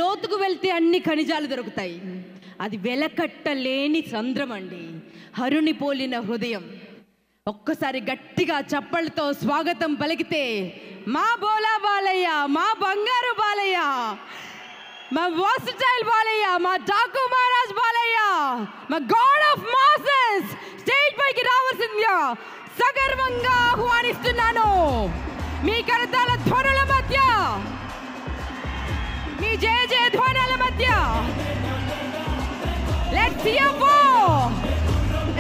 లోతుకు వెళ్తే అన్ని ఖనిజాలు దొరుకుతాయి. అది వెలకట్టలేని సంద్రం అండి, హరుని పోలిన హృదయం. ఒక్కసారి గట్టిగా చప్పళ్ళతో స్వాగతం పలికితే మా బోలా బాలయ్య, మా బంగారు బాలయ్య, మా వర్సటైల్ బాలయ్య, మా డాకు మహారాజ్ బాలయ్య, మా గాడ్ ఆఫ్ మాసెస్ స్టేజ్ పైకి రావాల్సిందిగా సగర్వంగా ఆహ్వానిస్తున్నాను. మీ కరతాళ ధ్వనుల మధ్య, మీ జయ జయ ధ్వనుల మధ్య let's hear for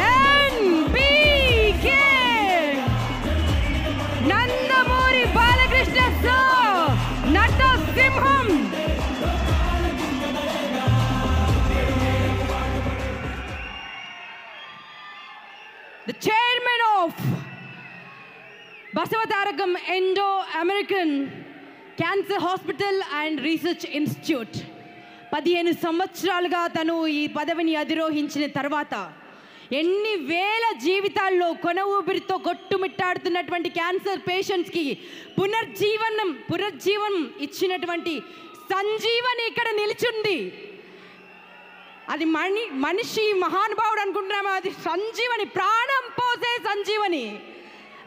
NBK Nandamuri Balakrishna sir, నట సింహం. The chairman of Basavataragam Indo-American Cancer Hospital and Research Institute. 15 సంవత్సరాలుగా తను ఈ పదవిని అధిరోహించిన తర్వాత ఎన్ని వేల జీవితాల్లో కొన ఊపిరితో కొట్టుమిట్టాడుతున్నటువంటి క్యాన్సర్ పేషెంట్స్కి పునర్జీవనం ఇచ్చినటువంటి సంజీవని ఇక్కడ నిలిచింది. అది మనిషి మహానుభావుడు అనుకుంటున్నామా? అది సంజీవని, ప్రాణం పోసే సంజీవని.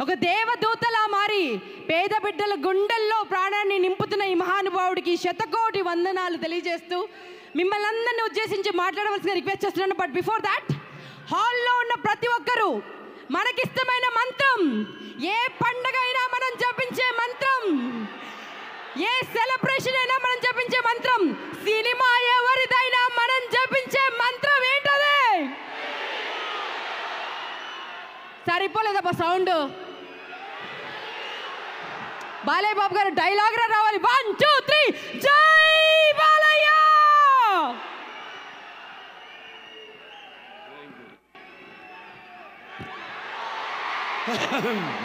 ఒక దేవదూతలా మారి పేద బిడ్డల గుండెల్లో ప్రాణాన్ని నింపుతున్న ఈ మహానుభావుడికి శతకోటి వందనాలు తెలియజేస్తూ మిమ్మల్ని అందరినీ ఉద్దేశించి మాట్లాడవలసిన రిక్వెస్ట్ చేస్తున్నాను. బట్ బిఫోర్ దాట్, హాల్లో ఉన్న ప్రతి ఒక్కరూ మనకిష్టమైన మంత్రం, ఏ పండగ అయినా మనం జపించే మంత్రం, ఏ సెలబ్రేషన్ అయినా మనం జపించే మంత్రం, సినిమా ఎవరిదైనా మనం జపించే మంత్రం ఏంటది? సరిపోలేదబ్బా సౌండ్. బాలయ్య బాబు గారు డైలాగ్ రావాలి. 1 2 3 జై బాలయ్య.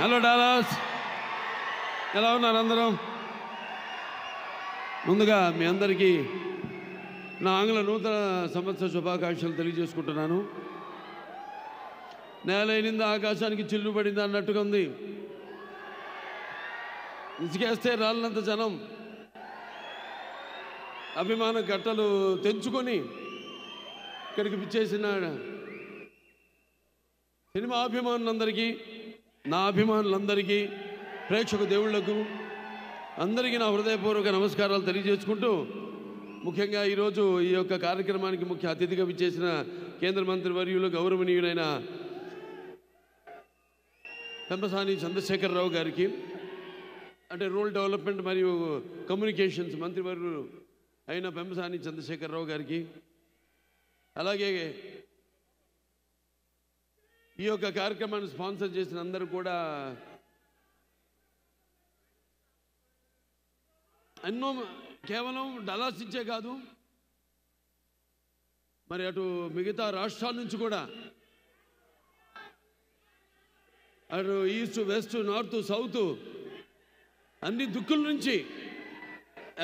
హలో డాలస్, ఎలా ఉన్నారు అందరం? ముందుగా మీ అందరికీ నా ఆంగ్ల నూతన సంవత్సర శుభాకాంక్షలు తెలియజేసుకుంటున్నాను. నేలైనింది ఆకాశానికి చిల్లు పడింది అన్నట్టుగా ఉంది. ఇసుకేస్తే రాళ్ళంత జనం అభిమాన గట్టలు తెంచుకొని ఇక్కడికి పిచ్చేసిన సినిమా అభిమానులందరికీ, నా అభిమానులందరికీ, ప్రేక్షక దేవుళ్లకు అందరికీ నా హృదయపూర్వక నమస్కారాలు తెలియజేసుకుంటూ, ముఖ్యంగా ఈరోజు ఈ యొక్క కార్యక్రమానికి ముఖ్య అతిథిగా విచ్చేసిన కేంద్ర మంత్రి వర్యులు గౌరవనీయులైన పెంపసాని చంద్రశేఖరరావు గారికి, అంటే రూరల్ డెవలప్మెంట్ మరియు కమ్యూనికేషన్స్ మంత్రివర్యులు అయిన పెంపసాని చంద్రశేఖరరావు గారికి, అలాగే ఈ యొక్క కార్యక్రమాన్ని స్పాన్సర్ చేసిన అందరూ కూడా ఎన్నో, కేవలం డలాస్ ఇచ్చే కాదు, మరి అటు మిగతా రాష్ట్రాల నుంచి కూడా, అటు ఈస్ట్ వెస్ట్ నార్త్ సౌత్ అన్ని దిక్కుల నుంచి,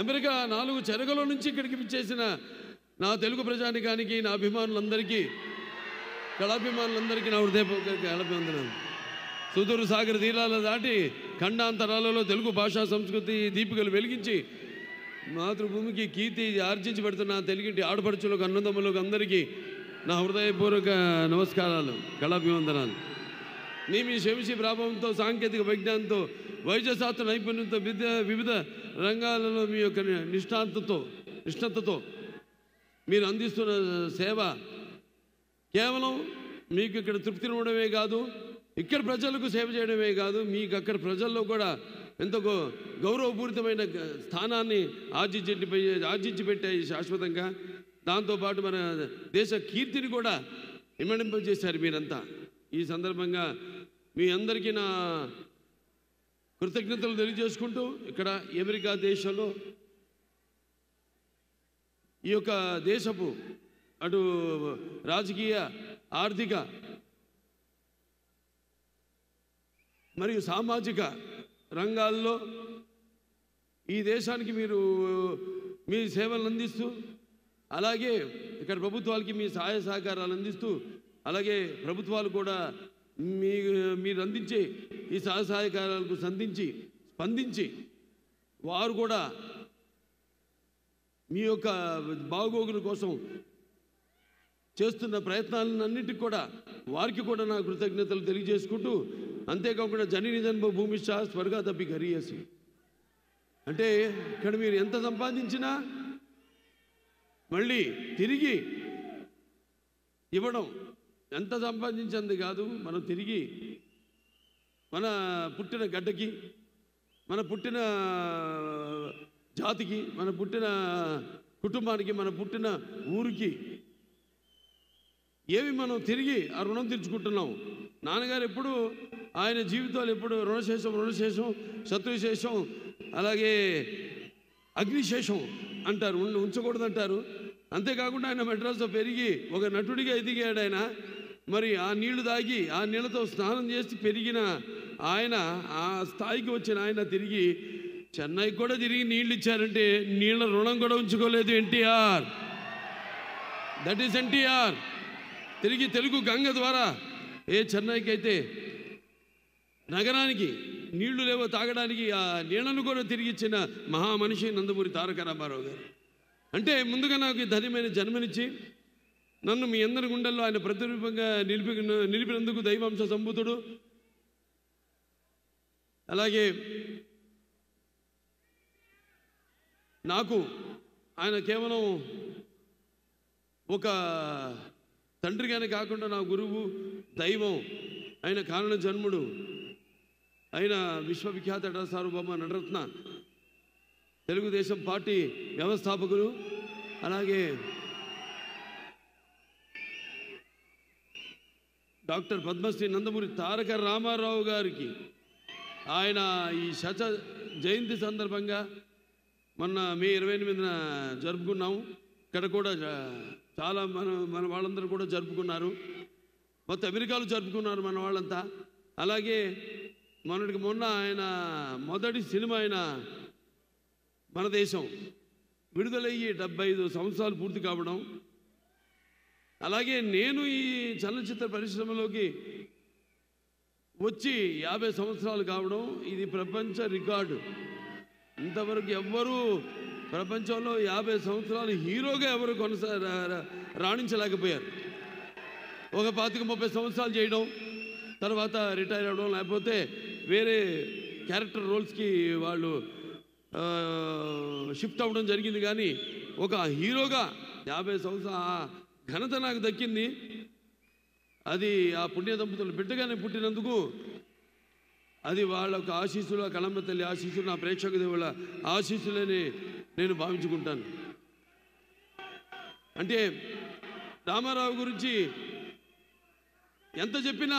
అమెరికా 4 చెరగల నుంచి ఇక్కడికి విచ్చేసిన నా తెలుగు ప్రజానికానికి, నా అభిమానులందరికీ, కళాభిమానులందరికీ నా హృదయపూర్వక కళాభివందనాలు. సుదూర సాగర తీరాల దాటి ఖండాంతరాలలో తెలుగు భాషా సంస్కృతి దీపికలు వెలిగించి మాతృభూమికి కీర్తి ఆర్జించి పెడుతున్న తెలుగింటి ఆడపడుచులకు, అన్నదమ్ములకు అందరికీ నా హృదయపూర్వక నమస్కారాలు, కళాభివందనాలు. మీ శంసి ప్రభావంతో, సాంకేతిక విజ్ఞానంతో, వైద్యశాస్త్ర నైపుణ్యంతో, వివిధ రంగాలలో మీ యొక్క నిష్ణాతతో మీరు అందిస్తున్న సేవ కేవలం మీకు ఇక్కడ తృప్తినివ్వడమే కాదు, ఇక్కడ ప్రజలకు సేవ చేయడమే కాదు, మీకు అక్కడ ప్రజల్లో కూడా ఎంతో గౌరవపూరితమైన స్థానాన్ని ఆర్జించి పెట్టాయి శాశ్వతంగా. దాంతోపాటు మన దేశ కీర్తిని కూడా ఇమ్మడింపజేశారు మీరంతా. ఈ సందర్భంగా మీ అందరికీ నా కృతజ్ఞతలు తెలియజేసుకుంటూ, ఇక్కడ అమెరికా దేశంలో ఈ యొక్క దేశపు అటు రాజకీయ, ఆర్థిక మరియు సామాజిక రంగాల్లో ఈ దేశానికి మీరు మీ సేవలను అందిస్తూ, అలాగే ఇక్కడ ప్రభుత్వాలకి మీ సహాయ సహకారాలు అందిస్తూ, అలాగే ప్రభుత్వాలు కూడా మీరు అందించే ఈ సహాయకారాలకు స్పందించి వారు కూడా మీ యొక్క బాగోగుల కోసం చేస్తున్న ప్రయత్నాలన్నిటికీ కూడా వారికి కూడా నా కృతజ్ఞతలు తెలియజేసుకుంటూ, అంతేకాకుండా జనని జన్మ భూమిష్ట స్వర్గాదపి గరీయసి అంటే ఇక్కడ మీరు ఎంత సంపాదించినా మళ్ళీ తిరిగి ఇవ్వడం, ఎంత సంపాదించింది కాదు, మనం తిరిగి మన పుట్టిన గడ్డకి, మన పుట్టిన జాతికి, మన పుట్టిన కుటుంబానికి, మన పుట్టిన ఊరికి ఏమి మనం తిరిగి ఆ రుణం తీర్చుకుంటున్నాం. నాన్నగారు ఎప్పుడు ఆయన జీవితాలు ఎప్పుడు రుణశేషం శత్రుశేషం అలాగే అగ్నిశేషం అంటారు, ఉంచకూడదంటారు. అంతేకాకుండా ఆయన మెడ్రాస్లో పెరిగి ఒక నటుడిగా ఎదిగాడు ఆయన. మరి ఆ నీళ్లు తాగి ఆ నీళ్ళతో స్నానం చేసి పెరిగిన ఆయన, ఆ స్థాయికి వచ్చిన ఆయన తిరిగి చెన్నైకి కూడా తిరిగి నీళ్ళు ఇచ్చారంటే నీళ్ళ రుణం కూడా ఉంచుకోలేదు ఎన్టీఆర్. That is NTR. తిరిగి తెలుగు గంగ ద్వారా చెన్నైకి అయితే నగరానికి నీళ్లు లేవో తాగడానికి ఆ నీళ్లను కూడా తిరిగి ఇచ్చిన మహామనిషి నందమూరి తారక రామారావు గారు. అంటే ముందుగా నాకు ధన్యమైన జన్మనిచ్చి నన్ను మీ అందరి గుండెల్లో ఆయన ప్రతిరూపంగా నిలిపినందుకు దైవాంశ సంభూతుడు. అలాగే నాకు ఆయన కేవలం ఒక తండ్రిగానే కాకుండా నా గురువు, దైవం, ఆయన కారణ జన్ముడు, ఆయన విశ్వవిఖ్యాత నట సార్వభౌమ నటరత్న, తెలుగుదేశం పార్టీ వ్యవస్థాపకులు, అలాగే డాక్టర్ పద్మశ్రీ నందమూరి తారక రామారావు గారికి ఆయన ఈ శత జయంతి సందర్భంగా మొన్న మే 28న జరుపుకున్నాము. ఇక్కడ కూడా చాలా మన వాళ్ళందరూ కూడా జరుపుకున్నారు. మొత్తం అమెరికాలో జరుపుకున్నారు మన వాళ్ళంతా. అలాగే మొన్నటికి మొన్న ఆయన మొదటి సినిమా ఆయన మన దేశం విడుదలయ్యి 75 సంవత్సరాలు పూర్తి కావడం. అలాగే నేను ఈ చలనచిత్ర పరిశ్రమలోకి వచ్చి 50 సంవత్సరాలు కావడం ఇది ప్రపంచ రికార్డు. ఇంతవరకు ఎవ్వరూ ప్రపంచంలో 50 సంవత్సరాలు హీరోగా ఎవరు రాణించలేకపోయారు. ఒక 25-30 సంవత్సరాలు చేయడం, తర్వాత రిటైర్ అవ్వడం, లేకపోతే వేరే క్యారెక్టర్ రోల్స్కి వాళ్ళు షిఫ్ట్ అవ్వడం జరిగింది. కానీ ఒక హీరోగా 50 సంవత్సరాల ఘనత నాకు దక్కింది. అది ఆ పుణ్య దంపతులు బిడ్డగానే పుట్టినందుకు అది వాళ్ళ ఒక ఆశీస్సులు, ఆ కళమ్మ తల్లి ఆశీస్సులు, నా ప్రేక్షక దేవుళ్ళ ఆశీస్సులని నేను భావించుకుంటాను. అంటే రామారావు గురించి ఎంత చెప్పినా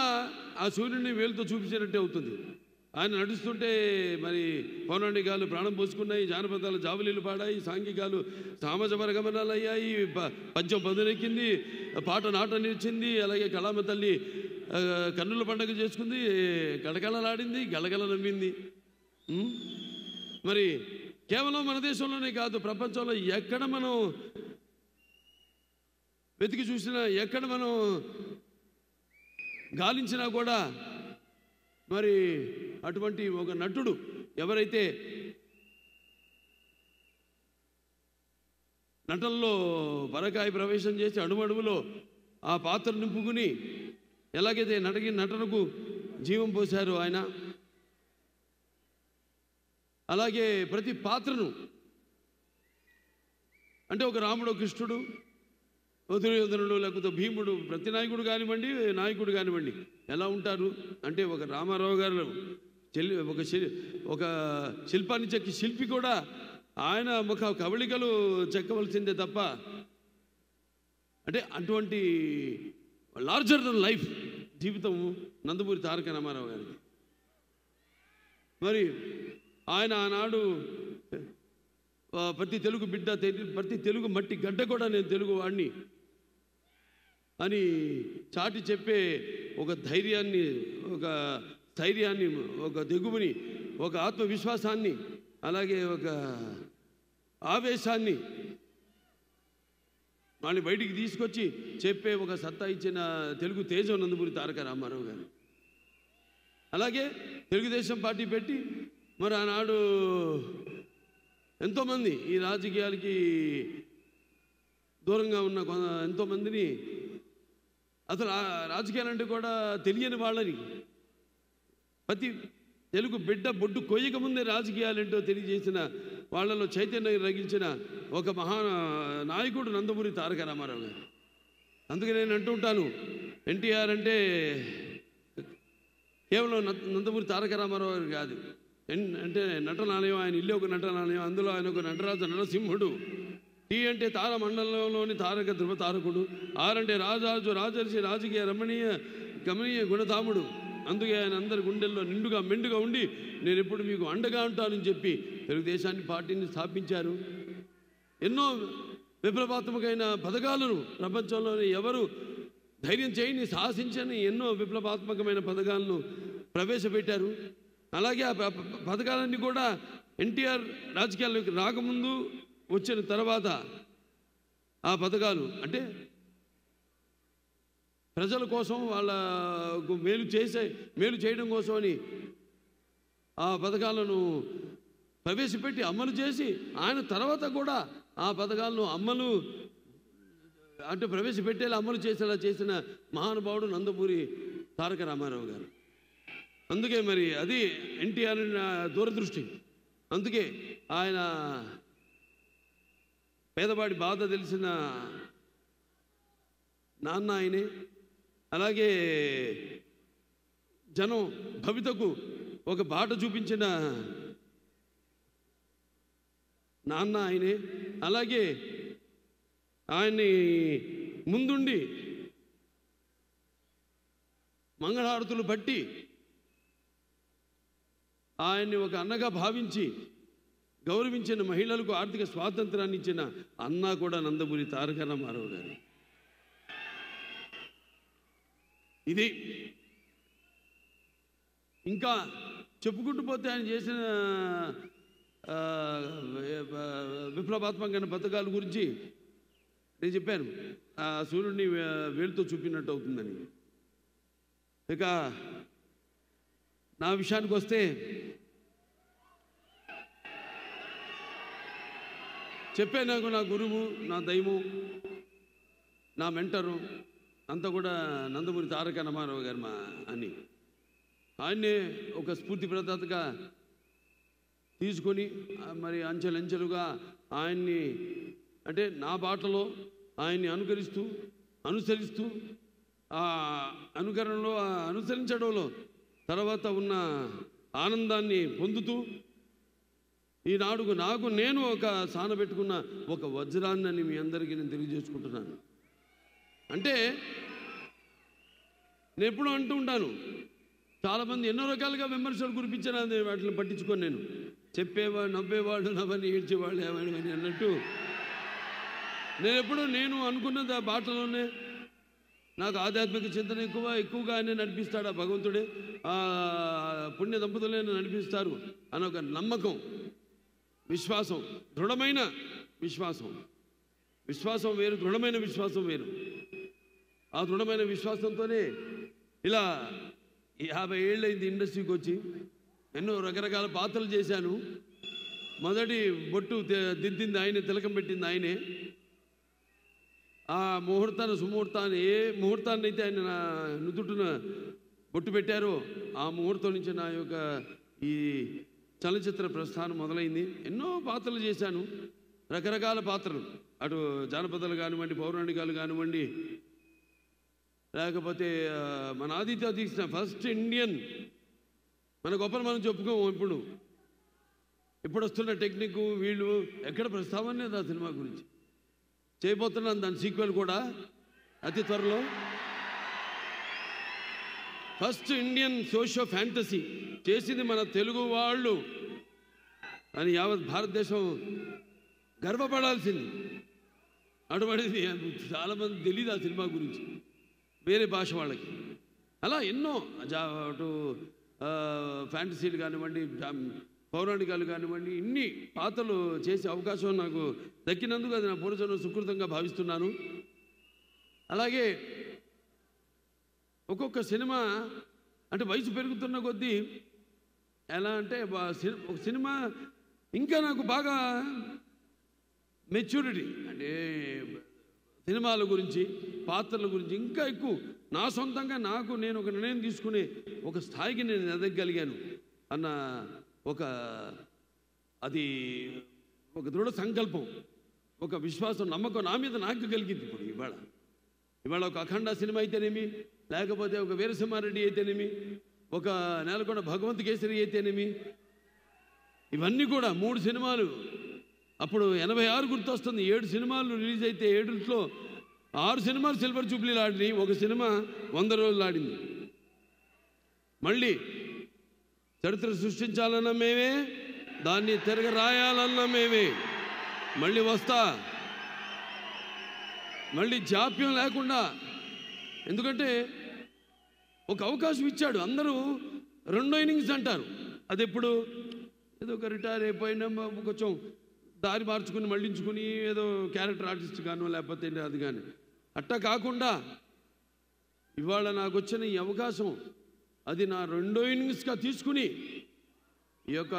ఆ సూర్యుడిని వేలుతో చూపించినట్టే అవుతుంది. ఆయన నడుస్తుంటే మరి పౌరాణికాలు ప్రాణం పోసుకున్నాయి, జానపదాలు జావలీలు పాడాయి, సాంఘికాలు సామాజ వర్గమనాలు అయ్యాయి, పద్యం పదునెక్కింది, పాట నాట నిలిచింది. అలాగే కళామ తల్లి కన్నుల పండుగ చేసుకుంది, గడగలలాడింది, గలగల నవ్వింది. మరి కేవలం మన దేశంలోనే కాదు, ప్రపంచంలో ఎక్కడ మనం వెతికి చూసినా, ఎక్కడ మనం గాలించినా కూడా మరి అటువంటి ఒక నటుడు ఎవరైతే నటనలో పరకాయ ప్రవేశం చేసి అడుమడుగులో ఆ పాత్ర నింపుకుని ఎలాగైతే నటనకు జీవం పోశారో ఆయన, అలాగే ప్రతి పాత్రను, అంటే ఒక రాముడు, కృష్ణుడు, దుర్యోధనుడు, లేకపోతే భీముడు, ప్రతి నాయకుడు కానివ్వండి, నాయకుడు కానివ్వండి ఎలా ఉంటారు అంటే ఒక రామారావు గారు ఒక శిల్పాన్ని చెక్కి శిల్పి కూడా ఆయన ముఖ కవళికలు చెక్కవలసిందే తప్ప, అంటే అటువంటి లార్జర్ దెన్ లైఫ్ జీవితం నందమూరి తారక రామారావు గారికి. మరి ఆయన ఆనాడు ప్రతి తెలుగు బిడ్డ, ప్రతి తెలుగు మట్టి గడ్డ కూడా నేను తెలుగు వాడిని అని చాటి చెప్పే ఒక ధైర్యాన్ని, ఒక స్థైర్యాన్ని, ఒక దిగువుని, ఒక ఆత్మవిశ్వాసాన్ని, అలాగే ఒక ఆవేశాన్ని వాళ్ళని బయటికి తీసుకొచ్చి చెప్పే ఒక సత్తా ఇచ్చిన తెలుగు తేజం నందమూరి తారక రామారావు గారు. అలాగే తెలుగుదేశం పార్టీ పెట్టి మరి ఆనాడు ఎంతోమంది ఈ రాజకీయాలకి దూరంగా ఉన్న ఎంతోమందిని, అసలు రాజకీయాలంటే కూడా తెలియని వాళ్ళని, ప్రతి తెలుగు బిడ్డ బొడ్డు కొయ్యక ముందే రాజకీయాలేంటో తెలియజేసిన వాళ్ళలో చైతన్యం రగిల్చిన ఒక మహా నాయకుడు నందమూరి తారక రామారావు గారు. అందుకే నేను అంటూ ఉంటాను, ఎన్టీఆర్ అంటే కేవలం నందమూరి తారక రామారావు గారు కాదు, అంటే నటనాలయం, ఆయన ఇల్లు ఒక నటనాలయం, అందులో ఆయన ఒక నటరాజు నరసింహుడు. టీ అంటే తార మండలంలోని తారక ధ్రువ తారకుడు. ఆర్ అంటే రాజాజు రాజర్షి రాజకీయ రమణీయ గమనీయ గుణధాముడు. అందుకే ఆయన అందరి గుండెల్లో నిండుగా మెండుగా ఉండి నేను ఎప్పుడు మీకు అండగా ఉంటానని చెప్పి తెలుగుదేశాన్ని పార్టీని స్థాపించారు. ఎన్నో విప్లవాత్మకమైన పథకాలను ప్రపంచంలోని ఎవరు ధైర్యం చేయని సాహసించని ఎన్నో విప్లవాత్మకమైన పథకాలను ప్రవేశపెట్టారు. అలాగే ఆ పథకాలన్నీ కూడా ఎన్టీఆర్ రాజకీయాల్లోకి రాకముందు వచ్చిన తర్వాత ఆ పథకాలు అంటే ప్రజల కోసం, వాళ్ళకు మేలు చేయడం కోసమని ఆ పథకాలను ప్రవేశపెట్టి అమలు చేసి ఆయన తర్వాత కూడా ఆ పథకాలను ప్రవేశపెట్టేలా అమలు చేసేలా చేసిన మహానుభావుడు నందమూరి తారక రామారావు గారు. అందుకే మరి అది ఎన్టీఆర్ దూరదృష్టి. అందుకే ఆయన పేదవాడి బాధ తెలిసిన నాన్న ఆయనే. అలాగే జనం భవితకు ఒక బాట చూపించిన నాన్న ఆయనే. అలాగే ఆయన్ని ముందుండి మంగళహారతులు బట్టి ఆయన్ని ఒక అన్నగా భావించి గౌరవించిన మహిళలకు ఆర్థిక స్వాతంత్రాన్ని ఇచ్చిన అన్న కూడా నందమూరి తారక రామారావు గారు. ఇది ఇంకా చెప్పుకుంటూ పోతే ఆయన చేసిన విప్లవాత్మకమైన పథకాల గురించి నేను చెప్పాను, ఆ సూర్యుడిని వేలుతో చూపినట్టు అవుతుందని. ఇక నా విషయానికి వస్తే చెప్పాను, నాకు నా గురువు, నా దైవం, నా మెంటరు అంతా కూడా నందమూరి తారక రామారావు గారు అని. ఆయన్నే ఒక స్ఫూర్తి ప్రదాతగా తీసుకొని మరి అంచెలంచెలుగా ఆయన్ని అంటే నా బాటలో ఆయన్ని అనుసరిస్తూ ఆ అనుకరణలో అనుసరించడంలో తర్వాత ఉన్న ఆనందాన్ని పొందుతూ ఈనాడు నేను ఒక సానబెట్టుకున్న ఒక వజ్రాన్ని మీ అందరికీ నేను తెలియజేసుకుంటున్నాను. అంటే నేను ఎప్పుడూ అంటూ ఉంటాను, చాలామంది ఎన్నో రకాలుగా విమర్శలు కురిపించారు, వాటిని పట్టించుకొని నేను చెప్పేవాడు నవ్వేవాడు నవ్వని ఏడ్చేవాళ్ళు ఏమని అన్నట్టు నేను అనుకున్నది ఆ బాటలోనే. నాకు ఆధ్యాత్మిక చింతన ఎక్కువగా ఆయన నడిపిస్తాడు ఆ భగవంతుడే, ఆ పుణ్య దంపతులే నడిపిస్తారు అని ఒక నమ్మకం, విశ్వాసం, దృఢమైన విశ్వాసం వేరు, దృఢమైన విశ్వాసం వేరు. ఆ దృఢమైన విశ్వాసంతోనే ఇలా 50 ఏళ్ళైంది ఇండస్ట్రీకి వచ్చి ఎన్నో రకరకాల పాత్రలు చేశాను. మొదటి బొట్టు దిద్దింది ఆయనే, తిలకం పెట్టింది ఆయనే. ఆ సుముహూర్తాన్ని ఏ ముహూర్తాన్ని అయితే ఆయన నా నుదుటిన బొట్టు పెట్టారో ఆ ముహూర్తం నుంచి నా యొక్క ఈ చలనచిత్ర ప్రస్థానం మొదలైంది. ఎన్నో పాత్రలు చేశాను, రకరకాల పాత్రలు, అటు జానపదాలు కానివ్వండి, పౌరాణికాలు కానివ్వండి, లేకపోతే మన ఆదిత్య తీసిన ఫస్ట్ ఇండియన్, మన గొప్పలు మనం చెప్పుకోము. ఇప్పుడు వస్తున్న టెక్నిక్ వీళ్ళు ఎక్కడ ప్రస్తావన లేదు ఆ సినిమా గురించి. చేయబోతున్నాను దాని సీక్వెల్ కూడా అతి త్వరలో. ఫస్ట్ ఇండియన్ సోషియో ఫ్యాంటసీ చేసింది మన తెలుగు వాళ్ళు అని యావత్ భారతదేశం గర్వపడాల్సింది. అటువంటిది చాలామంది తెలియదు ఆ సినిమా గురించి, వేరే భాష వాళ్ళకి. అలా ఎన్నో అటు ఫ్యాంటసీలు కానివ్వండి, పౌరాణికాలు కానివ్వండి, ఇన్ని పాత్రలు చేసే అవకాశం నాకు దక్కినందుకు అది నా పూర్వజన్మ సుకృతంగా భావిస్తున్నాను. అలాగే ఒక్కొక్క సినిమా అంటే వయసు పెరుగుతున్న కొద్దీ ఎలా అంటే ఒక సినిమా ఇంకా నాకు బాగా మెచ్యూరిటీ అంటే సినిమాల గురించి, పాత్రల గురించి ఇంకా ఎక్కువ నా సొంతంగా నేను ఒక నిర్ణయం తీసుకునే ఒక స్థాయికి నేను ఎదగగలిగాను అన్న అది ఒక దృఢ సంకల్పం, ఒక విశ్వాసం, నమ్మకం నా మీద నాకు కలిగింది. ఇప్పుడు ఇవాళ ఒక అఖండ సినిమా అయితేనేమి, లేకపోతే ఒక వీరసింహారెడ్డి అయితేనేమి, ఒక నేలకొండ భగవంత్ కేసరి అయితేనేమి, ఇవన్నీ కూడా 3 సినిమాలు. అప్పుడు 86 గుర్తొస్తుంది. 7 సినిమాలు రిలీజ్ అయితే 7లో 6 సినిమాలు సిల్వర్ జూబ్లీలు ఆడినాయి, ఒక సినిమా 100 రోజులు ఆడింది. మళ్ళీ చరిత్ర సృష్టించాలన్నా మేమే, దాన్ని తిరగ రాయాలన్నా మేమే. మళ్ళీ వస్తా, మళ్ళీ జాప్యం లేకుండా. ఎందుకంటే ఒక అవకాశం ఇచ్చాడు. అందరూ 2వ ఇన్నింగ్స్ అంటారు. అది ఎప్పుడు ఏదో ఒక రిటైర్ అయిపోయినా కొంచెం దారి మార్చుకుని మళ్ళించుకుని ఏదో క్యారెక్టర్ ఆర్టిస్ట్ గానో లేకపోతే అది కానీ అట్టా కాకుండా ఇవాళ నాకు వచ్చిన ఈ అవకాశం అది నా 2వ ఇన్నింగ్స్గా తీసుకుని ఈ యొక్క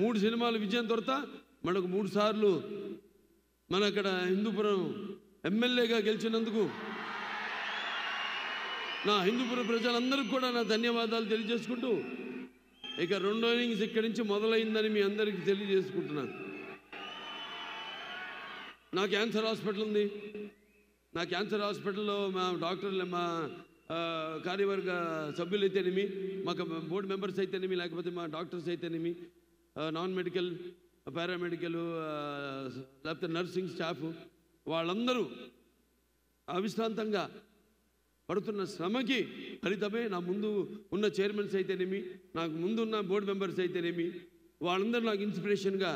3 సినిమాలు విజయం దొరత మనకు 3 సార్లు మన అక్కడ హిందూపురం ఎమ్మెల్యేగా గెలిచినందుకు నా హిందూపురం ప్రజలందరికీ కూడా నా ధన్యవాదాలు తెలియజేసుకుంటూ ఇక 2వ ఇన్నింగ్స్ ఇక్కడి నుంచి మొదలైందని మీ అందరికీ తెలియజేసుకుంటున్నాను. నా క్యాన్సర్ హాస్పిటల్ ఉంది. నా క్యాన్సర్ హాస్పిటల్లో మా డాక్టర్లు, మా కార్యవర్గ సభ్యులు అయితేనేమి, మాకు బోర్డు మెంబర్స్ అయితేనేమి, లేకపోతే మా డాక్టర్స్ అయితేనేమి, నాన్ మెడికల్, పారామెడికల్, లేకపోతే నర్సింగ్ స్టాఫ్, వాళ్ళందరూ అవిశ్రాంతంగా పడుతున్న శ్రమకి ఫలితమే నా ముందు ఉన్న చైర్మన్స్ అయితేనేమి, నాకు ముందున్న బోర్డు మెంబర్స్ అయితేనేమి, వాళ్ళందరూ నాకు ఇన్స్పిరేషన్గా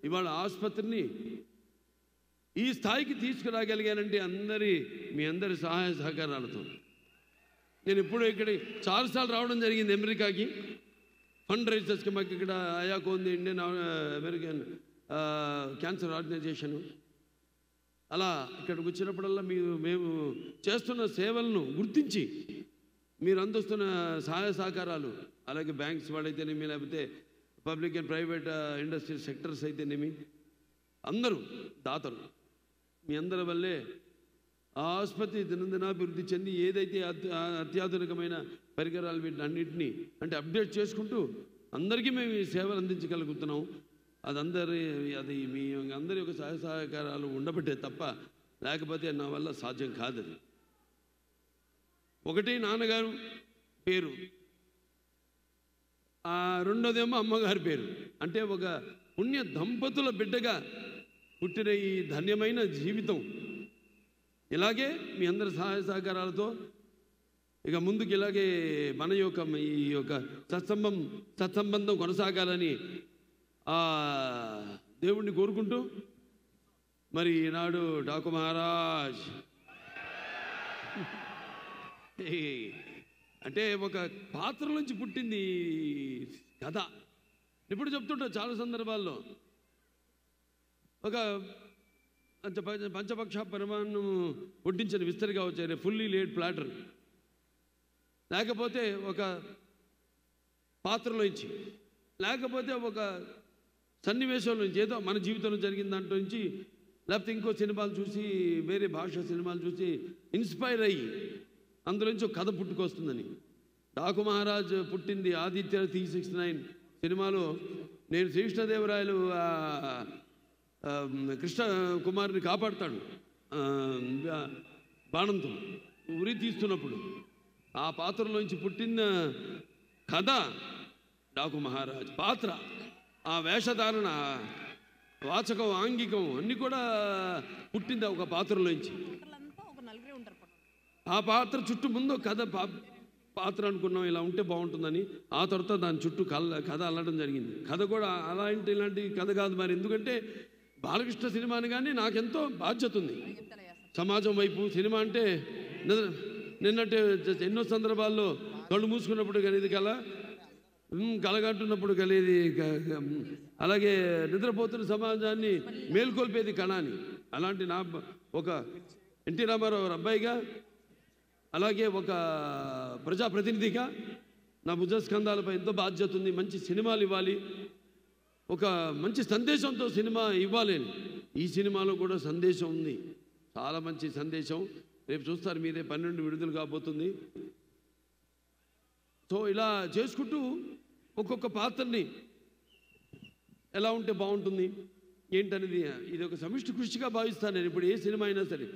ఇవాళ ఆసుపత్రిని ఈ స్థాయికి తీసుకురాగలిగానంటే మీ అందరి సహాయ సహకారాలతో. నేను ఇప్పుడు ఇక్కడికి చాలాసార్లు రావడం జరిగింది అమెరికాకి ఫండ్ రైజర్స్కి. మాకు ఇక్కడ అయాకో ఉంది, ఇండియన్ అమెరికన్ క్యాన్సర్ ఆర్గనైజేషను. అలా ఇక్కడికి వచ్చినప్పుడల్లా మేము చేస్తున్న సేవలను గుర్తించి మీరు అందిస్తున్న సహాయ సహకారాలు, అలాగే బ్యాంక్స్ వాళ్ళైతేనేమి, లేకపోతే public and private industry sectors అయితేనేమి, అందరూ దాతలు, మీ అందరి వల్లే ఆ ఆసుపత్రి దినదినాభివృద్ధి చెంది ఏదైతే అత్యాధునికమైన పరికరాలు వీటిని అన్నింటినీ అంటే అప్డేట్ చేసుకుంటూ అందరికీ మేము ఈ సేవలు అందించగలుగుతున్నాం. అది మీ అందరి యొక్క సహాయ సహకారాలు ఉండబట్టే తప్ప లేకపోతే నా వల్ల సాధ్యం కాదు. అది ఒకటి నాన్నగారు పేరు, 2వదేమో అమ్మగారి పేరు. అంటే ఒక పుణ్య దంపతుల బిడ్డగా పుట్టిన ఈ ధన్యమైన జీవితం ఇలాగే మీ అందరి సహాయ సహకారాలతో ఇక ముందుకు ఇలాగే మన యొక్క ఈ యొక్క సత్సంబంధం కొనసాగాలని ఆ దేవుణ్ణి కోరుకుంటూ మరి ఈనాడు డాకు మహారాజ్ అంటే ఒక పాత్ర నుంచి పుట్టింది కథ. ఇప్పుడు చెప్తుంటా చాలా సందర్భాల్లో ఒక పంచపక్ష పరిమాణం వడ్డించిన విస్తరిగా వచ్చారు, ఫుల్లీ లేడ్ ప్లాటర్, లేకపోతే ఒక పాత్రలో ఇచ్చి, లేకపోతే ఒక సన్నివేశంలో నుంచి ఏదో మన జీవితంలో జరిగిన దాంట్లో నుంచి, లేకపోతే ఇంకో సినిమాలు చూసి వేరే భాష సినిమాలు చూసి ఇన్స్పైర్ అయ్యి అందులోంచి ఒక కథ పుట్టుకొస్తుందని. డాకు మహారాజ్ పుట్టింది ఆదిత్య 369 సినిమాలో. నేను శ్రీకృష్ణదేవరాయలు కృష్ణ కుమారుని కాపాడుతాడు బాణంతో ఉరి తీస్తున్నప్పుడు, ఆ పాత్రలోంచి పుట్టిన కథ డాకు మహారాజ్ పాత్ర. ఆ వేషధారణ, వాచకం, ఆంగికం అన్నీ కూడా పుట్టింది ఒక పాత్రలోంచి. ఆ పాత్ర చుట్టూ ముందు కథ పాత్ర అనుకున్నాం ఇలా ఉంటే బాగుంటుందని, ఆ తర్వాత దాని చుట్టూ కథ అల్లడం జరిగింది. కథ కూడా ఇలాంటి కథ కాదు మరి, ఎందుకంటే బాలకృష్ణ సినిమాని కానీ నాకెంతో బాధ్యత ఉంది సమాజం వైపు. సినిమా అంటే నిన్నట్టే ఎన్నో సందర్భాల్లో కళ్ళు మూసుకున్నప్పుడు కలిగేది కలగంటున్నప్పుడు కలిగేది, అలాగే నిద్రపోతున్న సమాజాన్ని మేల్కొల్పేది కళని. అలాంటి నా ఒక ఎన్టీ రామారావు అబ్బాయిగా, అలాగే ఒక ప్రజాప్రతినిధిగా నా భుజస్కంధాలపై ఎంతో బాధ్యత ఉంది. మంచి సినిమాలు ఇవ్వాలి, ఒక మంచి సందేశంతో సినిమా ఇవ్వాలి. ఈ సినిమాలో కూడా సందేశం ఉంది, చాలా మంచి సందేశం. రేపు చూస్తారు మీరే, 12 విడుదల కాబోతుంది. సో ఇలా చేసుకుంటూ ఒక్కొక్క పాత్రని ఎలా ఉంటే బాగుంటుంది ఏంటనేది ఇది ఒక సమిష్టి కృషిగా భావిస్తాను నేను. ఇప్పుడు ఏ సినిమా అయినా సరే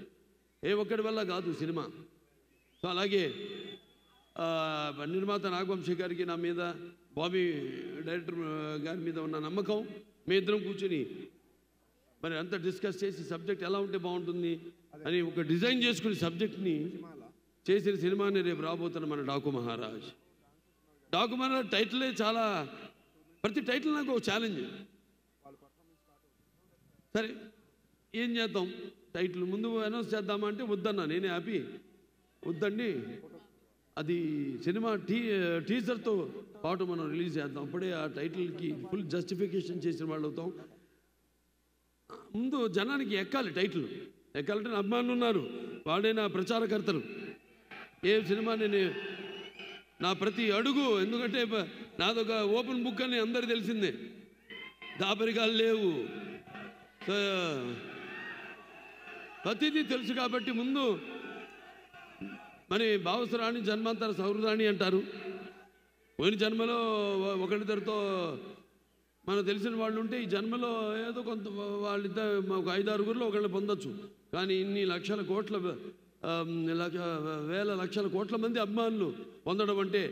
ఏ ఒక్కడి వల్ల కాదు సినిమా. సో అలాగే నిర్మాత నాగవంశీ గారికి నా మీద, బాబీ డైరెక్టర్ గారి మీద ఉన్న నమ్మకం, మీ ఇద్దరం కూర్చుని మరి అంతా డిస్కస్ చేసి సబ్జెక్ట్ ఎలా ఉంటే బాగుంటుంది అని ఒక డిజైన్ చేసుకుని సబ్జెక్ట్ని చేసిన సినిమాని రేపు రాబోతున్న మన డాకు మహారాజ్. డాకు మహారాజ్ టైటిలే చాలా, ప్రతి టైటిల్ నాకు ఒక ఛాలెంజ్. సరే ఏం చేద్దాం, టైటిల్ ముందు అనౌన్స్ చేద్దామా అంటే వద్దన్నా, నేనే హ్యాపీ వద్దండి, అది సినిమా టీజర్తో పాటు మనం రిలీజ్ చేద్దాం, అప్పుడే ఆ టైటిల్కి ఫుల్ జస్టిఫికేషన్ చేసిన వాళ్ళు అవుతాం. ముందు జనానికి ఎక్కాలి, టైటిల్ ఎక్కాలంటే నా అభిమానులు ఉన్నారు, వాడే నా ప్రచారకర్తలు. ఏ సినిమా నేను నా ప్రతి అడుగు, ఎందుకంటే నాదొక ఓపెన్ బుక్ అని అందరికీ తెలిసిందే, దాపరికాలు లేవు, ప్రతిదీ తెలుసు. కాబట్టి ముందు మరి భావసరాణి జన్మాంతర సౌహృదాణి అంటారు. పోయిన జన్మలో ఒకరిద్దరితో మనకు తెలిసిన వాళ్ళు ఉంటే ఈ జన్మలో ఏదో కొంత వాళ్ళిద్దరు ఒక 5-6 ఒకళ్ళు పొందొచ్చు. కానీ ఇన్ని లక్షల కోట్ల వేల లక్షల కోట్ల మంది అభిమానులు పొందడం అంటే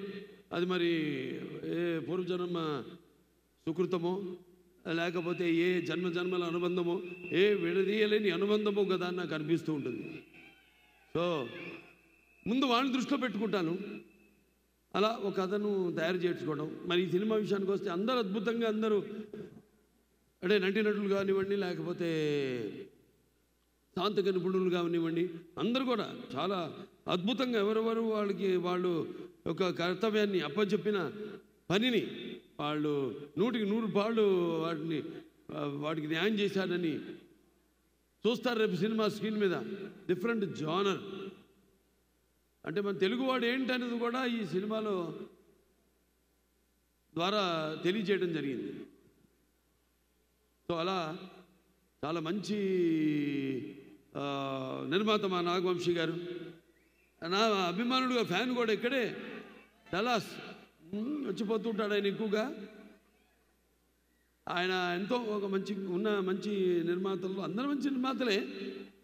అది మరి ఏ పూర్వజన్మ సుకృతమో లేకపోతే ఏ జన్మల అనుబంధమో, ఏ విడదీయలేని అనుబంధమో కదా నాకు అనిపిస్తూ ఉంటుంది. సో ముందు వాళ్ళని దృష్టిలో పెట్టుకుంటాను, అలా ఒక కథను తయారు చేసుకోవడం. మరి ఈ సినిమా విషయానికి వస్తే అందరూ అద్భుతంగా, అందరూ అంటే నటీనటులు కానివ్వండి, లేకపోతే తాంత్రిక నిపుణులు కానివ్వండి, అందరూ కూడా చాలా అద్భుతంగా ఎవరెవరు వాళ్ళు ఒక కర్తవ్యాన్ని అప్పచెప్పిన పనిని వాళ్ళు 100కి 100 పాళ్ళు వాటికి న్యాయం చేశారని చూస్తారు రేపు సినిమా స్క్రీన్ మీద. డిఫరెంట్ జానర్ అంటే మన తెలుగువాడు ఏంటనేది కూడా ఈ సినిమాలో ద్వారా తెలియజేయడం జరిగింది. సో అలా చాలా మంచి నిర్మాత మా నాగవంశీ గారు. నా అభిమానుడుగా ఫ్యాన్ కూడా ఇక్కడే డలాస్ వచ్చిపోతుంటాడు ఆయన ఎక్కువగా. ఆయన ఎంతో ఒక మంచి నిర్మాతలు, అందరూ మంచి నిర్మాతలే.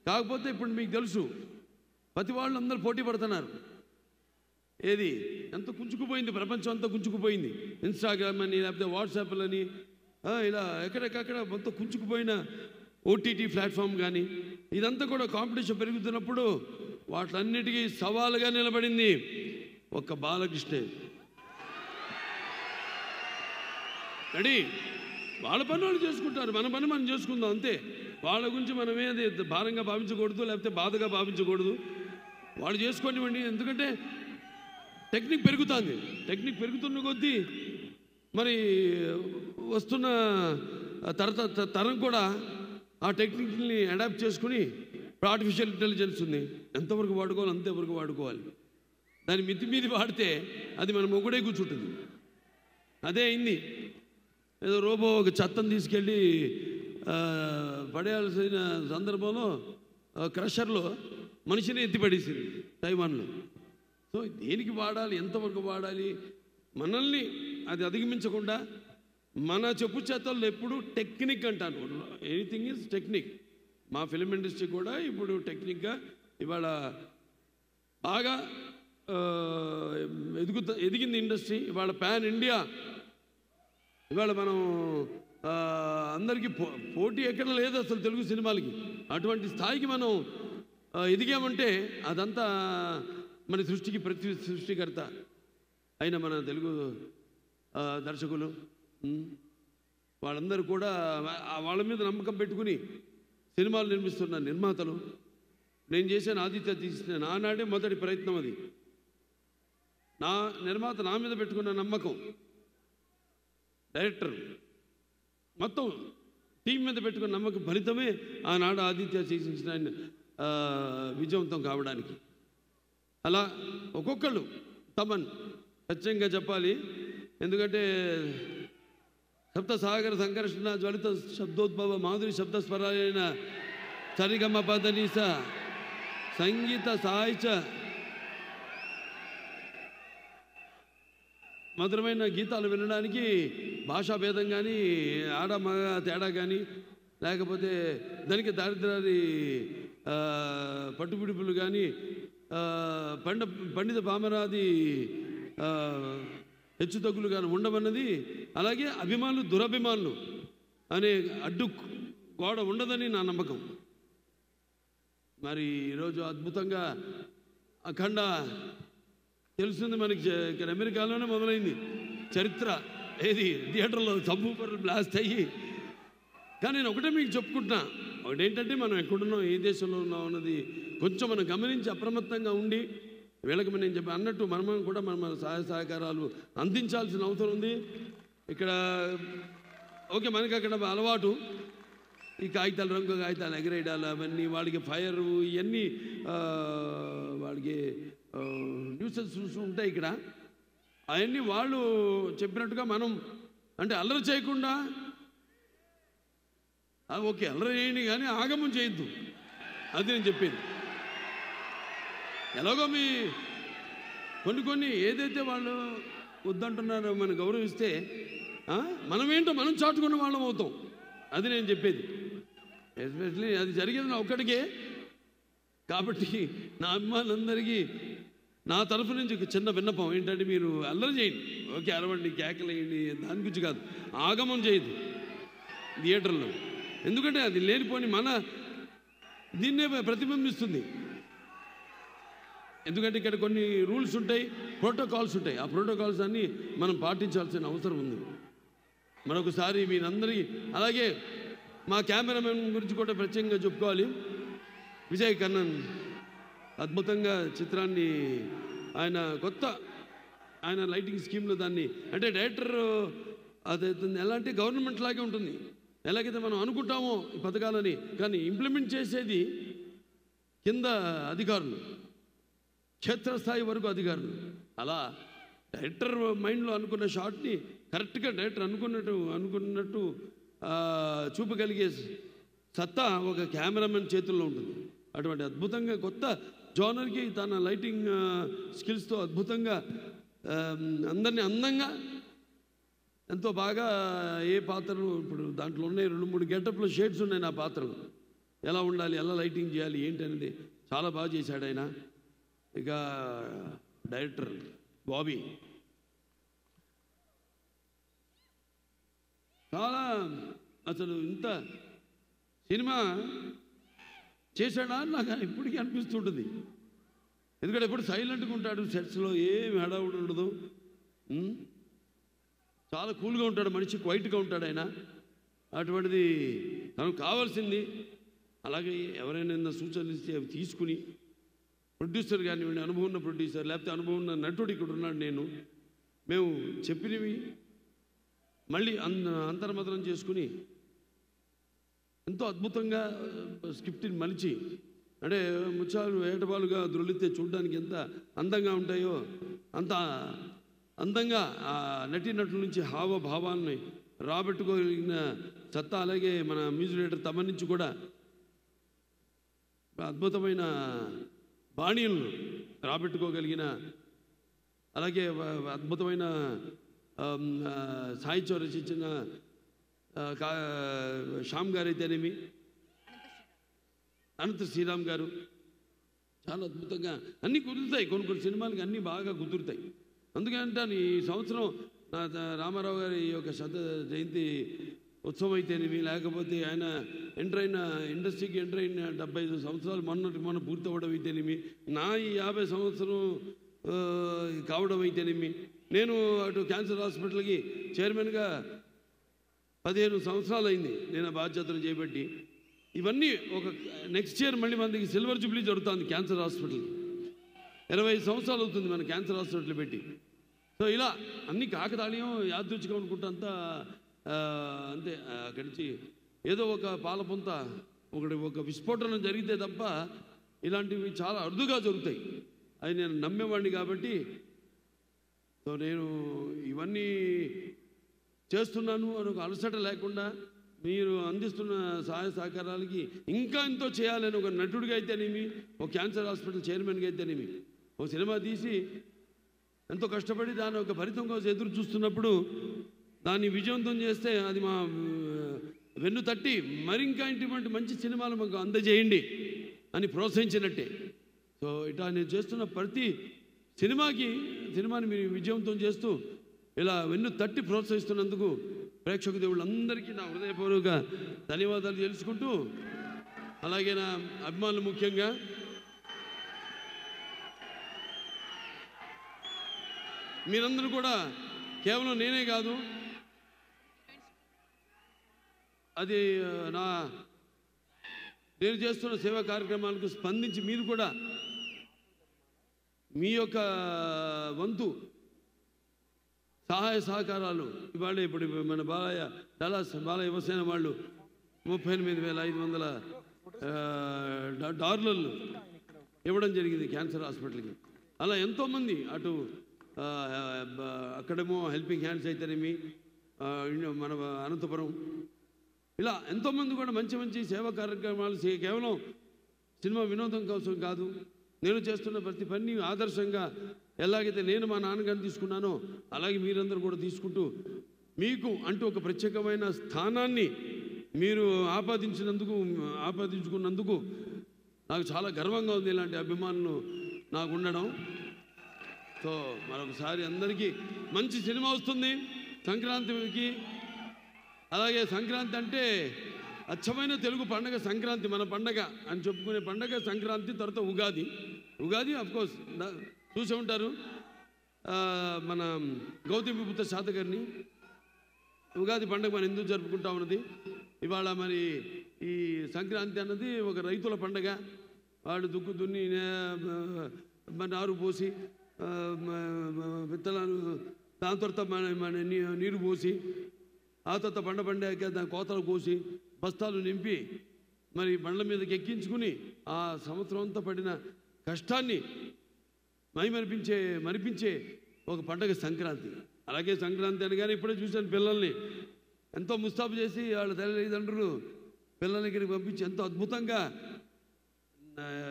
కాకపోతే ఇప్పుడు మీకు తెలుసు ప్రతి వాళ్ళు అందరూ పోటీ పడుతున్నారు. ఏది ఎంత కుంచుకుపోయింది, ప్రపంచం అంతా కుంచుకుపోయింది. ఇన్స్టాగ్రామ్ అని, లేకపోతే వాట్సాప్లని, ఇలా ఎక్కడెక్కడ మొత్తం కుంచుకుపోయిన ఓటీటీ ప్లాట్ఫామ్ కానీ, ఇదంతా కూడా కాంపిటీషన్ పెరుగుతున్నప్పుడు వాటిలన్నిటికీ సవాలుగా నిలబడింది ఒక్క బాలకృష్ణే. రెడీ, వాళ్ళ పని వాళ్ళు చేసుకుంటారు, మన పని మనం చేసుకుందాం అంతే. వాళ్ళ గురించి మనమేది భారంగా భావించకూడదు, లేకపోతే బాధగా భావించకూడదు. వాళ్ళు చేసుకోనివ్వండి, ఎందుకంటే టెక్నిక్ పెరుగుతుంది. టెక్నిక్ పెరుగుతున్న కొద్దీ మరి వస్తున్న తరం కూడా ఆ టెక్నిక్ని అడాప్ట్ చేసుకుని, ఆర్టిఫిషియల్ ఇంటెలిజెన్స్ ఉంది, ఎంతవరకు వాడుకోవాలి అంతవరకు వాడుకోవాలి. దాన్ని మితిమీది వాడితే అది మన మొగుడే కూర్చుంటుంది. అదే అయింది. ఏదో రోబో ఒక చెత్తను తీసుకెళ్ళి పడేయాల్సిన సందర్భంలో క్రషర్లో మనిషిని ఎత్తిపడేసింది తైవాన్లో. సో దేనికి వాడాలి, ఎంతవరకు వాడాలి, మనల్ని అది అధిగమించకుండా మన చెప్పు చేతల్లో ఎప్పుడు టెక్నిక్ అంటాను. Anything is technique. మా ఫిలిం ఇండస్ట్రీ కూడా ఇప్పుడు టెక్నిక్గా ఇవాళ బాగా ఎదిగింది ఇండస్ట్రీ. ఇవాళ పాన్ ఇండియా, ఇవాళ మనం అందరికీ పోటీ ఎక్కడ లేదు అసలు తెలుగు సినిమాలకి. అటువంటి స్థాయికి మనం ఎదిగామంటే అదంతా మన సృష్టికి సృష్టికర్త అయిన మన తెలుగు దర్శకులు, వాళ్ళందరూ కూడా వాళ్ళ మీద నమ్మకం పెట్టుకుని సినిమాలు నిర్మిస్తున్న నిర్మాతలు. నేను చేసిన ఆదిత్య తీసిన నానాడే మొదటి ప్రయత్నం అది. నా నిర్మాత నా మీద పెట్టుకున్న నమ్మకం, డైరెక్టర్ మొత్తం టీం మీద పెట్టుకున్న నమ్మకం ఫలితమే ఆనాడు ఆదిత్య చేసిన విజయవంతం కావడానికి. అలా ఒక్కొక్కళ్ళు తమన్ ఖచ్చితంగా చెప్పాలి. ఎందుకంటే సప్తసాగర సంకర్షణ జ్వలిత శబ్దోద్భవ మాధురి శబ్దస్వరాలైన సరిగమ పదనిస సంగీత సాహిత్య మధురమైన గీతాలు వినడానికి భాషా భేదం కానీ ఆడ మగ తేడా కానీ లేకపోతే దానికి దారిద్రాది పట్టుపిడుపులు కానీ పండిత పామరాది హెచ్చుతగ్గులు కానీ ఉండమన్నది. అలాగే అభిమానులు దురభిమానులు అనే అడ్డు గోడ ఉండదని నా నమ్మకం. మరి ఈరోజు అద్భుతంగా అఖండ తెలుస్తుంది మనకి. ఇక్కడ అమెరికాలోనే మొదలైంది చరిత్ర. ఏది థియేటర్లో సబ్బూపర్లు బ్లాస్ట్ అయ్యి. కానీ నేను ఒకటే మీకు చెప్పుకుంటున్నా, ఒకటేంటంటే మనం ఎక్కడున్నాం, ఏ దేశంలో ఉన్నాం అన్నది కొంచెం మనం గమనించి అప్రమత్తంగా ఉండి వీళ్ళకి నేను చెప్పి అన్నట్టు మనం కూడా మన సహాయ సహకారాలు అందించాల్సిన అవసరం ఉంది. ఇక్కడ ఓకే, మనకి అక్కడ అలవాటు ఈ కాగితాలు, రంగు కాగితాలు ఎగరేయడాలు, అవన్నీ వాళ్ళకి ఫైర్, ఇవన్నీ వాళ్ళకి న్యూసెన్స్ ఉంటాయి ఇక్కడ. అవన్నీ వాళ్ళు చెప్పినట్టుగా మనం అంటే అల్లరి చేయకుండా, ఓకే అల్లరి చేయండి కానీ ఆగమం చేయొద్దు, అది నేను చెప్పేది. ఎలాగో మీ కొన్ని ఏదైతే వాళ్ళు వద్దంటున్నారో మనం గౌరవిస్తే మనమేంటో మనం చాటుకున్న వాళ్ళం అవుతాం, అది నేను చెప్పేది. ఎస్పెషలీ అది జరిగేది నా ఒక్కడికే. కాబట్టి నా అభిమానులందరికీ నా తరఫు నుంచి ఒక చిన్న విన్నపం ఏంటంటే, మీరు అల్లరి చేయండి, ఓకే అరవండి, కేకలేయండి, దాని గురించి కాదు, ఆగమం చేయదు థియేటర్లో. ఎందుకంటే అది లేనిపోని మన దీన్నే ప్రతిబింబిస్తుంది. ఎందుకంటే ఇక్కడ కొన్ని రూల్స్ ఉంటాయి, ప్రోటోకాల్స్ ఉంటాయి. ఆ ప్రోటోకాల్స్ అన్నీ మనం పాటించాల్సిన అవసరం ఉంది. మరొకసారి మీరందరికీ, అలాగే మా కెమెరామెన్ గురించి కూడా ప్రత్యేకంగా చెప్పుకోవాలి. విజయ్ కన్నన్ అద్భుతంగా చిత్రాన్ని ఆయన లైటింగ్ స్కీమ్లో దాన్ని అంటే డైరెక్టర్ అది ఎలా అంటే గవర్నమెంట్ లాగే ఉంటుంది. ఎలాగైతే మనం అనుకుంటామో ఈ పథకాలని, కానీ ఇంప్లిమెంట్ చేసేది కింద అధికారులు, క్షేత్రస్థాయి వరకు అధికారులు. అలా డైరెక్టర్ మైండ్లో అనుకున్న షాట్ని కరెక్ట్గా డైరెక్టర్ అనుకున్నట్టు చూపగలిగే సత్తా ఒక కెమెరామెన్ చేతుల్లో ఉంటుంది. అటువంటి అద్భుతంగా కొత్త జోనర్కి తన లైటింగ్ స్కిల్స్తో అద్భుతంగా అందరినీ అందంగా ఎంతో బాగా ఏ పాత్రలు ఇప్పుడు దాంట్లో ఉన్నాయి 2-3 గెటప్లో షేడ్స్ ఉన్నాయి నా పాత్రలు. ఎలా ఉండాలి, ఎలా లైటింగ్ చేయాలి ఏంటి అనేది చాలా బాగా చేశాడు ఆయన. ఇక డైరెక్టర్ బాబీ చాలా అసలు ఇంత సినిమా చేశాడా నాకు ఇప్పటికీ అనిపిస్తుంటుంది. ఎందుకంటే ఎప్పుడు సైలెంట్గా ఉంటాడు, సెట్స్లో ఏమి హడావుడు ఉండదు, చాలా కూల్గా ఉంటాడు మనిషి, క్వైట్గా ఉంటాడు ఆయన. అటువంటిది తనకు కావాల్సింది. అలాగే ఎవరైనా సూచనలు ఇస్తే అవి తీసుకుని ప్రొడ్యూసర్ కానివ్వండి, అనుభవం ఉన్న ప్రొడ్యూసర్ లేకపోతే అనుభవం ఉన్న నటుడు ఇక్కడ ఉన్నాడు, మేము చెప్పినవి మళ్ళీ అంతర్మతనం చేసుకుని ఎంతో అద్భుతంగా స్క్రిప్ట్ని మలిచి, అంటే ముత్యాలు ఏటబాలుగా దొరికితే చూడడానికి ఎంత అందంగా ఉంటాయో అంత అందంగా ఆ నటీనటుల నుంచి హావభావాలని రాబెట్టుకోగలిగిన సత్తా, అలాగే మన మ్యూజిక్ డైరెక్టర్ తమ నుంచి కూడా అద్భుతమైన బాణీలను రాబెట్టుకోగలిగిన, అలాగే అద్భుతమైన సాహిత్యం రచించిన శ్యామ్ గారు అయితేనేమి, అనంత శ్రీరామ్ గారు చాలా అద్భుతంగా అన్నీ కుదురుతాయి. కొన్ని సినిమాలకి అన్నీ బాగా కుదురుతాయి. అందుకంటే ఈ సంవత్సరం రామారావు గారి యొక్క జయంతి ఉత్సవం అయితేనేమి, లేకపోతే ఆయన ఇండస్ట్రీకి ఎంటర్ అయిన 75 సంవత్సరాలు మొన్న పూర్తి అవ్వడం అయితేనేమి, నా ఈ 50 సంవత్సరం కావడం అయితేనేమి, నేను అటు క్యాన్సర్ హాస్పిటల్కి చైర్మన్గా 15 సంవత్సరాలు అయింది నేను ఆ బాధ్యతలు చేపట్టి. ఇవన్నీ ఒక నెక్స్ట్ ఇయర్ మళ్ళీ మనకి సిల్వర్ జూబ్లీ జరుగుతుంది క్యాన్సర్ హాస్పిటల్. 25 సంవత్సరాలు అవుతుంది మన క్యాన్సర్ హాస్పిటల్ పెట్టి. సో ఇలా అన్ని కాకతాళీయం యాదృచ్ఛికం అనుకుంటా అంతా అంతే. అక్కడి నుంచి ఏదో ఒక పాలపొంత ఒక విస్ఫోటనం జరిగితే తప్ప ఇలాంటివి చాలా అరుదుగా జరుగుతాయి. అది నేను నమ్మేవాడిని. కాబట్టి సో నేను ఇవన్నీ చేస్తున్నాను అని ఒక అలసట లేకుండా మీరు అందిస్తున్న సహాయ సహకారాలకి ఇంకా ఎంతో చేయాలని ఒక నటుడిగా అయితేనేమి, ఒక క్యాన్సర్ హాస్పిటల్ చైర్మన్గా అయితేనేమి, ఒక సినిమా తీసి ఎంతో కష్టపడి దాని ఒక ఫలితం కోసం ఎదురు చూస్తున్నప్పుడు దాన్ని విజయవంతం చేస్తే అది మా వెన్ను తట్టి మరింకా ఇటువంటి మంచి సినిమాలు మాకు అందజేయండి అని ప్రోత్సహించినట్టే. సో ఇట్లా నేను చేస్తున్న ప్రతి సినిమాని మీరు విజయవంతం చేస్తూ ఇలా వెన్ను తట్టి ప్రోత్సహిస్తున్నందుకు ప్రేక్షక దేవుళ్ళందరికీ నా హృదయపూర్వక ధన్యవాదాలు తెలుసుకుంటూ, అలాగే నా అభిమానులు ముఖ్యంగా మీరందరూ కూడా కేవలం నేనే కాదు, అది నేను చేస్తున్న సేవా కార్యక్రమాలకు స్పందించి మీరు కూడా మీ యొక్క వంతు సహాయ సహకారాలు ఇవాళ ఇప్పుడు మన డల్లాస్ బాలయ్య యువసేన వాళ్ళు $38,500 ఇవ్వడం జరిగింది క్యాన్సర్ హాస్పిటల్కి. అలా ఎంతోమంది అటు అక్కడేమో హెల్పింగ్ హ్యాండ్స్ అయితేనేమి, మన అనంతపురం, ఇలా ఎంతోమంది కూడా మంచి మంచి సేవా కార్యక్రమాలు కేవలం సినిమా వినోదం కోసం కాదు, నేను చేస్తున్న ప్రతి పని ఆదర్శంగా ఎలాగైతే నేను మా నాన్నగారిని తీసుకున్నానో అలాగే మీరందరూ కూడా తీసుకుంటూ మీకు అంటూ ఒక ప్రత్యేకమైన స్థానాన్ని మీరు ఆపాదించుకున్నందుకు నాకు చాలా గర్వంగా ఉంది. ఇలాంటి అభిమానులు నాకు ఉండడం. సో మరొకసారి అందరికీ మంచి సినిమా వస్తుంది సంక్రాంతికి. అలాగే సంక్రాంతి అంటే అచ్చమైన తెలుగు పండగ సంక్రాంతి, మన పండగ అని చెప్పుకునే పండగ సంక్రాంతి. తర్వాత ఉగాది అఫ్కోర్స్ చూసే ఉంటారు, మన గౌతమిపుత్ర శాతకర్ణి ఉగాది పండగ మనం ఎందుకు జరుపుకుంటా ఉన్నది. ఇవాళ మరి ఈ సంక్రాంతి అన్నది ఒక రైతుల పండగ. వాళ్ళు దుక్కు దున్ని నారు పోసి విత్తనాలు, దాని తర్వాత మన నీరు పోసి, ఆ తర్వాత పండాక దాని కోతలు కోసి బస్తాలు నింపి మరి బండ్ల మీదకి ఎక్కించుకుని ఆ సంవత్సరం అంతా పడిన కష్టాన్ని మరిపించే ఒక పండగ సంక్రాంతి. అలాగే సంక్రాంతి అనగానే ఇప్పుడే చూశాను పిల్లల్ని ఎంతో ముస్తాబు చేసి వాళ్ళ తల్లిదండ్రులు పిల్లల దగ్గరికి పంపించి ఎంతో అద్భుతంగా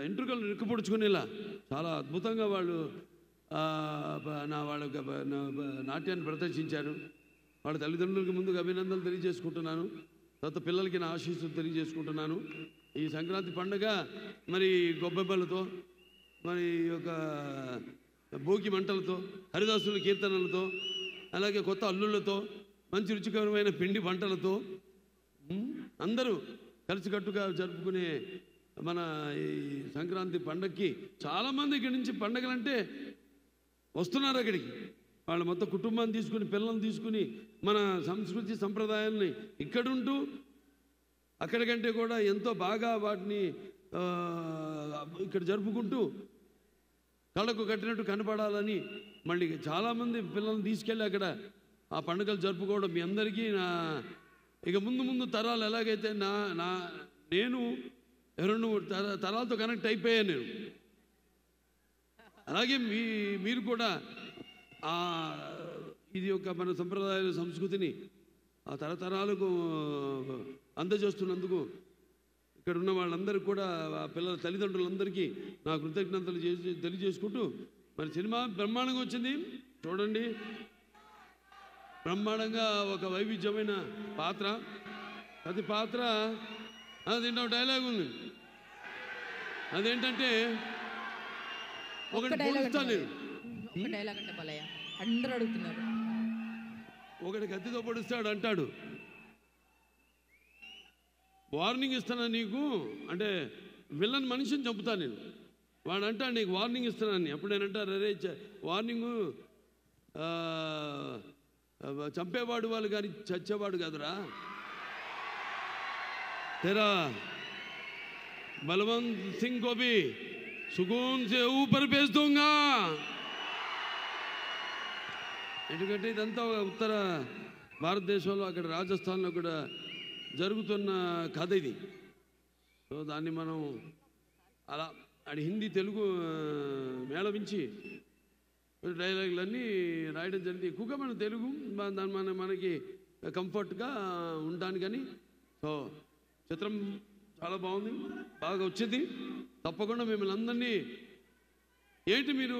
ఎంట్రుకలు నిక్కపొడుచుకునేలా చాలా అద్భుతంగా వాళ్ళు వాళ్ళ నాట్యాన్ని ప్రదర్శించారు. వాళ్ళ తల్లిదండ్రులకి ముందుగా అభినందనలు తెలియజేసుకుంటున్నాను, తర్వాత పిల్లలకి నా ఆశీస్సులు తెలియజేసుకుంటున్నాను. ఈ సంక్రాంతి పండుగ మరి గొబ్బెమ్మలతో, మరి ఒక భోగి మంటలతో, హరిదాసుల కీర్తనలతో, అలాగే కొత్త అల్లుళ్ళతో, మంచి రుచికరమైన పిండి వంటలతో అందరూ కలిసికట్టుగా జరుపుకునే మన ఈ సంక్రాంతి పండగకి చాలామంది ఇక్కడి నుంచి పండగలంటే వస్తున్నారు అక్కడికి. వాళ్ళ మొత్తం కుటుంబాన్ని తీసుకుని, పిల్లల్ని తీసుకుని మన సంస్కృతి సంప్రదాయాల్ని ఇక్కడుంటూ అక్కడికంటే కూడా ఎంతో బాగా వాటిని ఇక్కడ జరుపుకుంటూ కళ్ళకు కట్టినట్టు కనపడాలని మళ్ళీ చాలామంది పిల్లల్ని తీసుకెళ్ళి అక్కడ ఆ పండుగలు జరుపుకోవడం మీ అందరికీ ఇక ముందు తరాలు ఎలాగైతే నేను 2-3 తరాలతో కనెక్ట్ అయిపోయాను నేను. అలాగే మీరు కూడా ఇది ఒక మన సంప్రదాయాల సంస్కృతిని ఆ తరతరాలకు అందజేస్తున్నందుకు ఇక్కడ ఉన్న వాళ్ళందరికీ కూడా ఆ పిల్లల తల్లిదండ్రులందరికీ నా కృతజ్ఞతలు తెలియజేసుకుంటూ, మరి సినిమా బ్రహ్మాండంగా వచ్చింది చూడండి. బ్రహ్మాండంగా ఒక వైవిధ్యమైన పాత్ర, ప్రతి పాత్ర దీంట్లో డైలాగ్ ఉంది. అదేంటంటే ఒకటి కత్తితో పొడుస్తాడు అంటాడు, వార్నింగ్ ఇస్తానా నీకు అంటే విలన్ మనిషిని చంపుతా నేను. వాడు అంటాడు నీకు వార్నింగ్ ఇస్తున్నాను. అప్పుడు నేను అంటారు అరే వార్నింగు చంపేవాడు వాళ్ళు కానీ చచ్చేవాడు కాదురా. तेरा बलवंत सिंह को भी सुकून से ऊपर भेज दूंगा. ఎందుకంటే ఇదంతా ఉత్తర భారతదేశంలో అక్కడ రాజస్థాన్లో కూడా జరుగుతున్న కథ ఇది. సో దాన్ని మనం అలా హిందీ తెలుగు మేళవించి డైలాగులన్నీ రాయడం జరిగింది. ఎక్కువగా మన తెలుగు మనకి కంఫర్ట్గా ఉండడానికని. సో చిత్రం చాలా బాగుంది, బాగా వచ్చింది. తప్పకుండా మిమ్మల్ని అందరినీ ఏంటి మీరు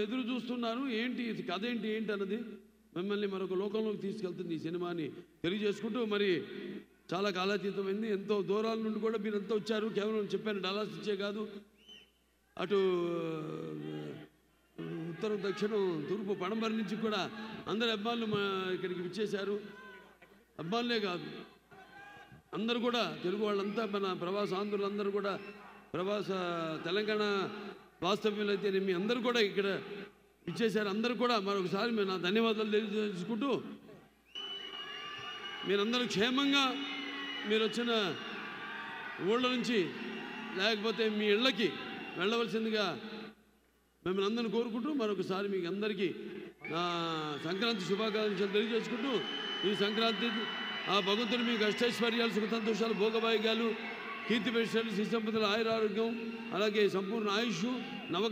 ఎదురు చూస్తున్నారు, ఏంటి కథ ఏంటి అన్నది మిమ్మల్ని మరొక లోకంలోకి తీసుకెళ్తుంది ఈ సినిమాని తెలియజేసుకుంటూ, మరి చాలా కాలాతీతమైంది. ఎంతో దూరాల నుండి కూడా మీరు ఎంతో వచ్చారు. కేవలం చెప్పాను డల్లాస్ నుంచే కాదు, అటు ఉత్తరం దక్షిణం తూర్పు పడమర నుంచి కూడా అందరు అబ్బాయిలు ఇక్కడికి విచ్చేశారు. అబ్బాయిలే కాదు, అందరూ కూడా తెలుగు వాళ్ళంతా, మన ప్రవాస ఆంధ్రులందరూ కూడా, ప్రవాస తెలంగాణ వాస్తవ్యులు అయితే మీ అందరూ కూడా ఇక్కడ ఇచ్చేశారు. అందరూ కూడా మరొకసారి నేను నా ధన్యవాదాలు తెలియజేసుకుంటూ, మీరందరూ క్షేమంగా మీరు వచ్చిన ఊళ్ళ నుంచి లేకపోతే మీ ఇళ్ళకి వెళ్ళవలసిందిగా మిమ్మల్ని అందరిని కోరుకుంటూ, మరొకసారి మీకు అందరికీ నా సంక్రాంతి శుభాకాంక్షలు తెలియజేసుకుంటూ, ఈ సంక్రాంతి ఆ భగవంతుడు మీకు అష్టైశ్వర్యాలు, సుఖ సంతోషాలు, భోగభాగ్యాలు, కీర్తి ప్రతిష్టలు, శ్రీ సంపదల, ఆయురారోగ్యం, అలాగే సంపూర్ణ ఆయుష్, నవ